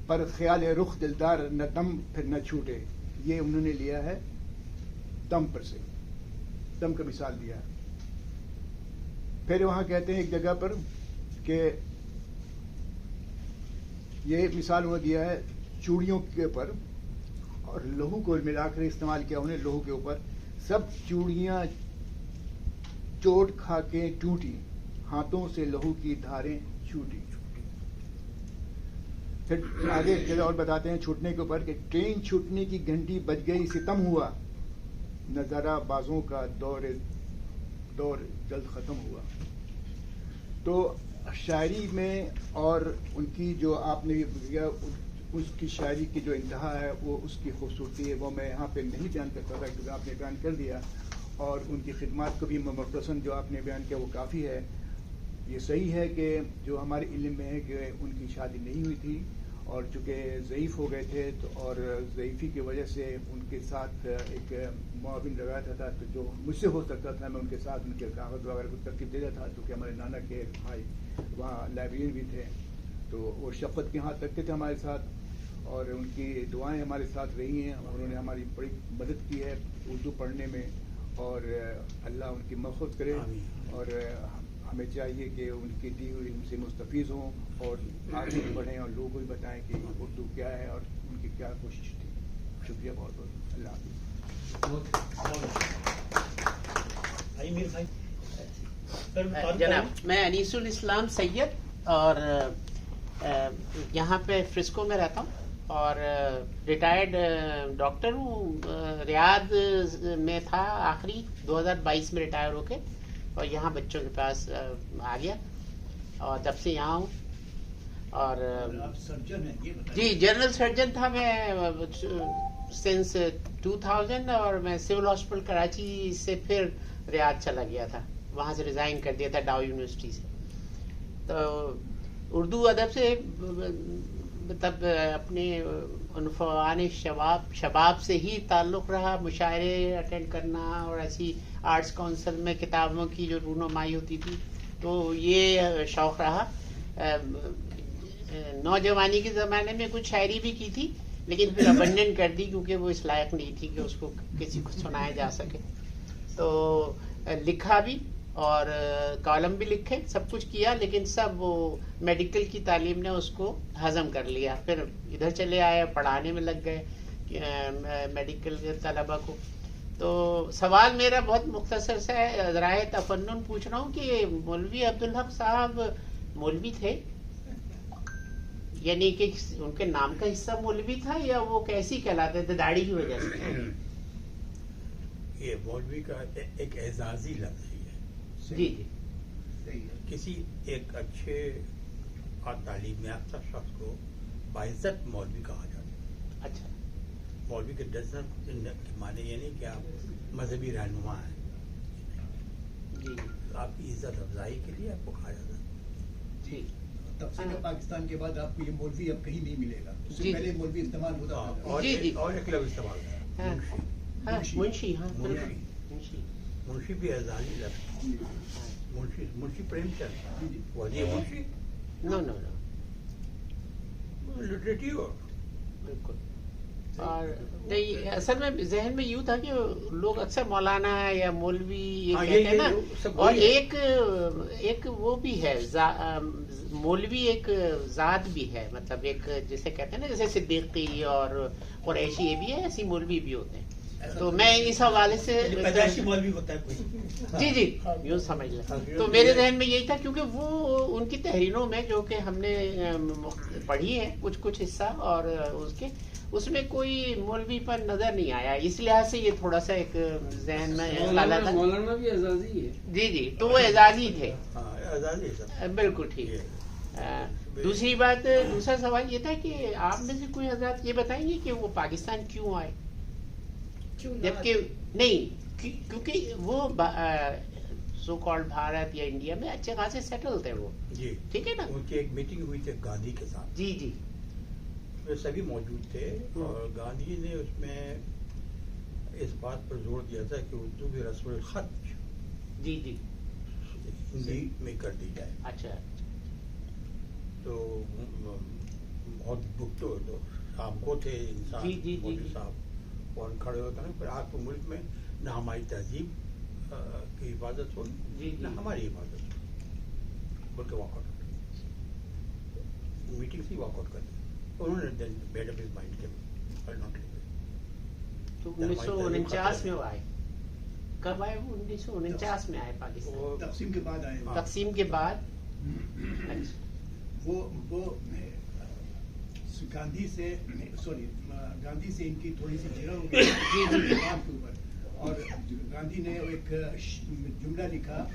پر خیال رخ دلدار نہ دم پھر نہ چھوٹے, یہ انہوں نے لیا ہے دم پر سے, دم کا مثال دیا ہے. پھر وہاں کہتے ہیں ایک جگہ پر کہ یہ مثال ہوا گیا ہے چوڑیوں کے اوپر, اور لہو کو ملا کر استعمال کیا انہوں نے لہو کے اوپر. سب چوڑیاں چوٹ کھا کے ٹوٹی, ہاتھوں سے لہو کی دھاریں چھوٹی. پھر آگے ایک جگہ اور بتاتے ہیں چھوٹنے کے اوپر کہ ٹرین چھوٹنے کی گھنٹی بج گئی, ستم ہوا, نظارہ بازوں کا دور جلد ختم ہوا. تو شاعری میں اور ان کی جو آپ نے اس کی شاعری کی جو انتہا ہے وہ اس کی خوبصورتی ہے, وہ میں یہاں پہ نہیں بیان کرتا تھا کیونکہ آپ نے بیان کر دیا, اور ان کی خدمات کو بھی مختصراً جو آپ نے بیان کیا وہ کافی ہے. یہ صحیح ہے کہ جو ہمارے علم میں ہے کہ ان کی شادی نہیں ہوئی تھی, اور چونکہ ضعیف ہو گئے تھے تو, اور ضعیفی کی وجہ سے ان کے ساتھ ایک معاون لگاتا تھا, تو جو مجھ سے ہو سکتا تھا میں ان کے ساتھ ان کے کاغذ وغیرہ کو ترتیب دیتا تھا, کیونکہ ہمارے نانا کے بھائی وہاں لائبریرین بھی تھے, تو وہ شفقت کے ہاتھ رکھتے تھے ہمارے ساتھ, اور ان کی دعائیں ہمارے ساتھ رہی ہیں, اور انہوں نے ہماری بڑی مدد کی ہے اردو پڑھنے میں, اور اللہ ان کی مغفرت کرے. اور ہمیں چاہیے کہ ان کی دی ہوئی علم سے مستفیض ہوں, اور آگے بھی بڑھیں, اور لوگوں کو بھی بتائیں کہ اردو کیا ہے اور ان کی کیا کوشش تھی. شکریہ بہت بہت. اللہ حافظ. جناب, میں انیس الاسلام سید, اور یہاں پہ فرسکو میں رہتا ہوں, اور ریٹائرڈ ڈاکٹر ہوں. ریاض میں تھا آخری 2022 میں ریٹائر ہو کے, اور یہاں بچوں کے پاس آ گیا, اور جب سے یہاں ہوں. اور جی جنرل سرجن تھا میں سنس 2000, اور میں سول ہاسپٹل کراچی سے پھر ریاض چلا گیا تھا, وہاں سے ریزائن کر دیا تھا ڈاؤ یونیورسٹی سے. تو اردو ادب سے مطلب اپنے عنفوان شباب سے ہی تعلق رہا. مشاعرے اٹینڈ کرنا اور ایسی آرٹس کونسل میں کتابوں کی جو رونمائی ہوتی تھی تو یہ شوق رہا. نوجوانی کے زمانے میں کچھ شاعری بھی کی تھی لیکن پھر ابنڈن کر دی کیونکہ وہ اس لائق نہیں تھی کہ اس کو کسی کو سنایا جا سکے. تو لکھا بھی اور کالم بھی لکھے, سب کچھ کیا, لیکن سب وہ میڈیکل کی تعلیم نے اس کو ہضم کر لیا. پھر ادھر چلے آئے, پڑھانے میں لگ گئے میڈیکل کے طلبہ کو. تو سوال میرا بہت مختصر سا ہے, رائے تفنن پوچھ رہا ہوں کہ مولوی عبدالحق صاحب مولوی تھے, یعنی کہ ان کے نام کا حصہ مولوی تھا یا وہ کیسی کہلاتے تھے داڑھی کی وجہ سے؟ یہ مولوی کا ایک اعزازی لفظ ہی ہے. جی جی, کسی ایک اچھے اور تعلیم یافتہ شخص کو باعزت مولوی کہا جاتا ہے. اچھا, مولوی کے ڈزن معنی یہ نہیں کہ آپ مذہبی رہنما ہیں, جی آپ کی عزت افزائی کے لیے آپ کو کہا جاتا ہے. جی, تقسیم پاکستان کے بعد آپ کو یہ مولوی اب کہیں نہیں ملے گا. اس سے جی. پہلے مولوی استعمال ہوتا تھا. اور جی جی. اور ایک لفظ استعمال ہے منشی. ہاں منشی. منشی. منشی بھی اعزازی لفظ ہے. منشی پریم چند ولی منشی نو نو نو, لٹریٹو. بالکل. اور نہیں, اصل میں ذہن میں یوں تھا کہ لوگ اکثر مولانا یا مولوی یہ کہتے ہیں نا, اور ایک وہ بھی ہے مولوی, ایک ذات بھی ہے, مطلب ایک جسے کہتے ہیں نا جیسے صدیقی اور قریشی یہ بھی ہے, ایسی مولوی بھی ہوتے ہیں. تو میں اس حوالے سے پیدائشی مولوی ہوتا ہے کوئی. جی جی یوں سمجھ لیں. تو میرے ذہن میں یہی تھا کیونکہ وہ ان کی تحریروں میں جو کہ ہم نے پڑھی ہے کچھ حصہ, اور اس میں کوئی مولوی پر نظر نہیں آیا. اس لحاظ سے یہ تھوڑا سا ایک ذہن میں خیال تھا. مولانا بھی اعزازی ہے. جی جی, تو وہ اعزازی تھے. اعزازی سب بالکل ٹھیک. دوسری بات, دوسرا سوال یہ تھا کہ آپ میں سے کوئی حضرات یہ بتائیں گے کہ وہ پاکستان کیوں آئے, جبکہ نہیں کیونکہ وہ سو کالڈ بھارت یا انڈیا میں اچھے خاصے سیٹل تھے وہ. جی ٹھیک ہے نا. ان کی ایک میٹنگ ہوئی تھی گاندھی کے ساتھ. جی جی, سبھی موجود تھے اور گاندھی نے اس میں اس بات پر زور دیا تھا کہ اردو کی رسم الخط جی جی ہندی میں کر دی جائے. اچھا. تو بہت بکتو صاحب کو تھے انسان, جی جی مودی صاحب فوراً کھڑے ہوتے ہیں. پھر آپ کو ملک میں نہ ہماری تہذیب کی حفاظت ہوگی نہ ہماری حفاظت ہوگی, بلکہ واک آؤٹ میٹنگ سے واک آؤٹ کر دیا. انہوں نے دین میڈ اپ ہز مائنڈ کہ تو 1949 میں وہ آئے. کب آئے وہ؟ 1949 میں آئے پاکستان. تقسیم کے بعد آئے. تقسیم کے بعد. وہ گاندھی سے گاندھی سے ان کی تھوڑی سی جھیڑ ہو گئی کام کے اوپر, اور گاندھی نے ایک جملہ لکھا,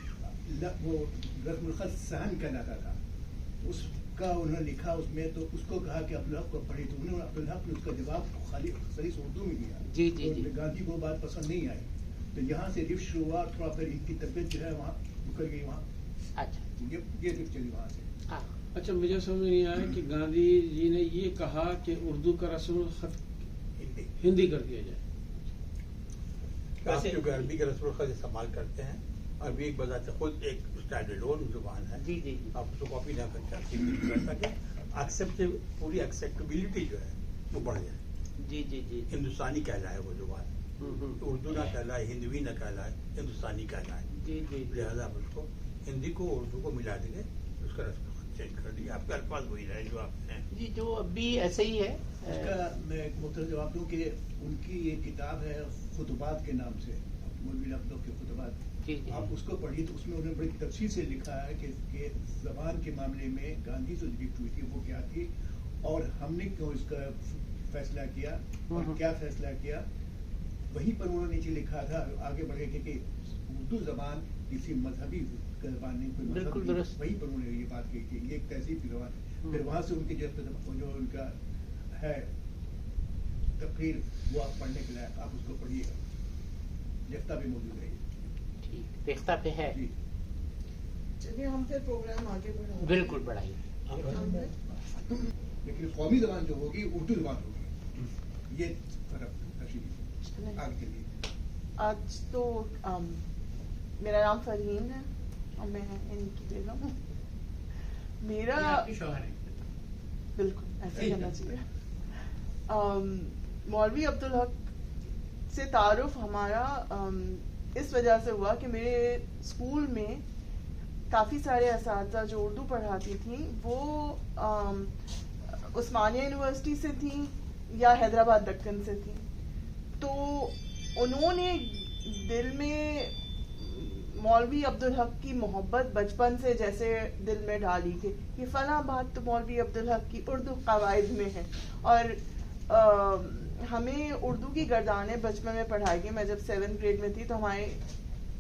وہ رسم الخط سہن کہلاتا تھا, اس کا انہوں نے لکھا اس میں. تو اس کو کہا کہ عبدالحق کو پڑھی, تو انہوں نے عبدالحق نے اس کا جواب خالی سلیس اردو میں دیا. جی جی جی. گاندھی کو بات پسند نہیں آئی, تو یہاں سے رفت شروع ہوا. تھوڑا پھر ان کی طبیعت جو ہے وہاں نکل گئی وہاں. اچھا, یہ رفت چلی وہاں سے. اچھا, مجھے سمجھ نہیں آیا کہ گاندھی جی نے یہ کہا کہ اردو کا رسم الخط ہندی کر دیا جائے. آپ جو عربی کا رسم الخط استعمال کرتے ہیں, عربی ایک بذات خود ایک اسٹینڈ الون زبان ہے. جی جی, آپ اس کو کاپی نہ کر سکتے, پوری ایکسیپٹیبلٹی جو ہے وہ بڑھ جائے. جی جی جی, ہندوستانی کہلائے وہ زبان, اردو نہ کہلائے, ہندوی نہ کہلائے, ہندوستانی کہلائے. جی جی, لہٰذا آپ اس کو ہندی کو اردو کو ملا دیں گے, اس کا رسم الخط چینج کر دیا. آپ کے الفاظ وہی رہے جو آپ ہیں. جی, جو اب بھی ایسے ہی ہے. اس کا میں ایک مختصر جواب دوں کہ ان کی یہ کتاب ہے خطبات کے نام سے, مولوی عبدالحق کے خطبات. آپ اس کو پڑھیے تو اس میں انہوں نے بڑی تفصیل سے لکھا ہے کہ زبان کے معاملے میں گاندھی سے ڈسپیوٹ ہوئی تھی وہ کیا تھی, اور ہم نے کیوں اس کا فیصلہ کیا اور کیا فیصلہ کیا. وہیں پر انہوں نے نیچے لکھا تھا آگے بڑھے کہ اردو زبان کسی مذہبی زبان نہیں, کوئی مذہب نہیں. وہیں پر انہوں نے یہ بات کہی تھی, یہ ایک تہذیب کی زبان. پھر وہاں سے ان کی جو ان کا ہے تقریر وہ آپ پڑھنے کے لائق, آپ اس کو پڑھیے گا. ریختہ بھی موجود ہے. ٹھیک, ریختہ پہ ہے. جی, چلیے ہم پھر پروگرام آگے بڑھائیں. بالکل بڑھائیے. لیکن قومی زبان جو ہوگی اردو زبان ہوگی, یہ فرق آگے کے لیے. آج تو میرا نام فرحین ہے اور میں ان کی بیگم ہوں. میرا بالکل ایسے کرنا چاہیے. مولوی عبدالحق سے تعارف ہمارا اس وجہ سے ہوا کہ میرے اسکول میں کافی سارے اساتذہ جو اردو پڑھاتی تھیں وہ عثمانیہ یونیورسٹی سے تھیں یا حیدرآباد دکن سے تھیں. تو انہوں نے دل میں مولوی عبدالحق کی محبت بچپن سے جیسے دل میں ڈالی کہ یہ فلاں بات تو مولوی عبدالحق کی اردو قواعد میں ہے. اور ہمیں اردو کی گردانیں بچپن میں پڑھائی گئی. میں جب 7th گریڈ میں تھی تو ہمارے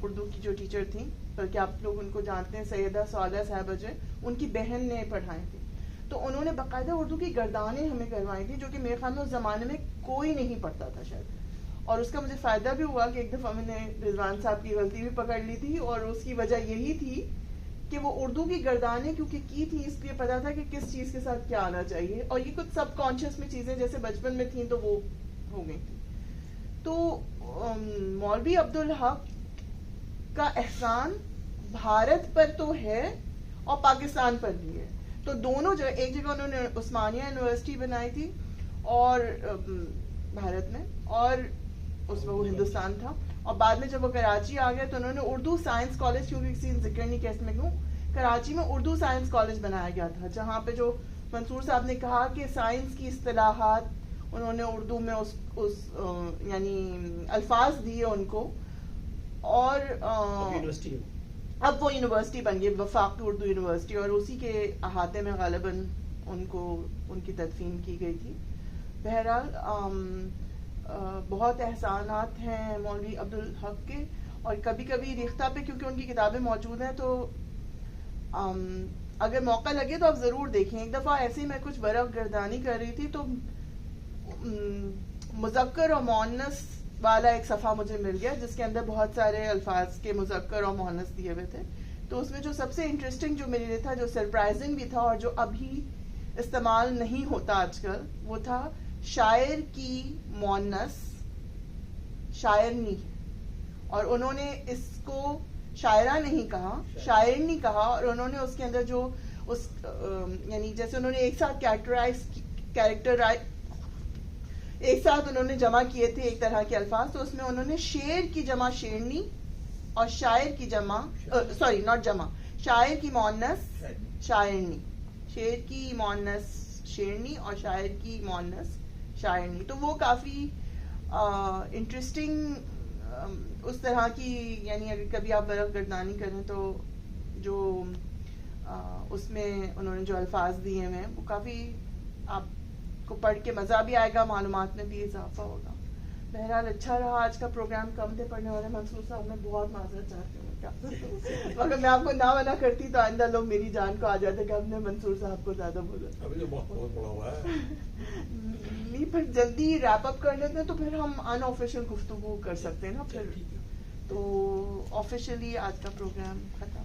اردو کی جو ٹیچر تھیں, بلکہ آپ لوگ ان کو جانتے ہیں, سیدہ سعادہ صاحبہ جو ان کی بہن نے پڑھائی تھی. تو انہوں نے باقاعدہ اردو کی گردانیں ہمیں کروائی تھی, جو کہ میرے خیال میں اس زمانے میں کوئی نہیں پڑھتا تھا شاید. اور اس کا مجھے فائدہ بھی ہوا کہ ایک دفعہ میں نے رضوان صاحب کی غلطی بھی پکڑ لی تھی, اور اس کی وجہ یہی تھی کہ وہ اردو کی گردانیں کیونکہ کی تھی اس لیے پتا تھا کہ کس چیز کے ساتھ کیا آنا چاہیے, اور یہ کچھ سب کانشیس میں چیزیں جیسے بچپن میں تھیں تو وہ ہو گئی تھی. تو مولوی عبدالحق کا احسان بھارت پر تو ہے اور پاکستان پر بھی ہے. تو دونوں جگہ, ایک جگہ انہوں نے عثمانیہ یونیورسٹی بنائی تھی اور بھارت میں, اور اس میں وہ ہندوستان تھا, اور بعد میں جب وہ کراچی آ گئے تو انہوں نے اردو سائنس کالج, کیونکہ کسی نے ذکر نہیں کیا اس میں کیوں, کراچی میں اردو سائنس کالج بنایا گیا تھا, جہاں پہ جو منصور صاحب نے کہا کہ سائنس کی اصطلاحات انہوں نے اردو میں اس یعنی الفاظ دیے ان کو, اور اب وہ یونیورسٹی بن گئی وفاقی اردو یونیورسٹی, اور اسی کے احاطے میں غالباً ان کو ان کی تدفین کی گئی تھی. بہرحال بہت احسانات ہیں مولوی عبدالحق کے, اور کبھی کبھی ریختہ پہ کیونکہ ان کی کتابیں موجود ہیں تو اگر موقع لگے تو آپ ضرور دیکھیں. ایک دفعہ ایسے ہی میں کچھ ورق گردانی کر رہی تھی تو مذکر اور مؤنث والا ایک صفحہ مجھے مل گیا جس کے اندر بہت سارے الفاظ کے مذکر اور مؤنث دیے ہوئے تھے. تو اس میں جو سب سے انٹرسٹنگ جو میرے لیے تھا, جو سرپرائزنگ بھی تھا اور جو ابھی استعمال نہیں ہوتا آج کل, وہ تھا شاعر کی مؤنث شاعرنی, اور انہوں نے اس کو شاعرہ نہیں کہا, شاعرنی کہا, اور انہوں نے اس کے اندر جو اس یعنی جیسے انہوں نے ایک ساتھ ایک ساتھ انہوں نے جمع کیے تھے ایک طرح کے الفاظ, تو اس میں انہوں نے شعر کی جمع شعرنی اور شاعر کی جمع شاعر کی مؤنث شاعرنی, شعر کی مؤنث شعرنی اور شاعر کی مؤنث شاعرنی. تو وہ کافی انٹرسٹنگ اس طرح کی, یعنی اگر کبھی آپ ورق گردانی کریں تو جو اس میں انہوں نے جو الفاظ دیے ہیں وہ کافی آپ کو پڑھ کے مزہ بھی آئے گا, معلومات میں بھی اضافہ ہوگا. بہرحال اچھا رہا آج کا پروگرام. کم تھے پڑھنے والے, منصور صاحب میں بہت معذرت چاہتی ہوں, مگر میں آپ کو نہ منع کرتی تو آئندہ لوگ میری جان کو آ جاتے کہ ہم نے منصور صاحب کو زیادہ بولا. نہیں, پھر جلدی ریپ اپ کر لیتے ہیں تو پھر ہم ان آفیشیل گفتگو کر سکتے ہیں نا پھر. تو آفیشیلی آج کا پروگرام ختم.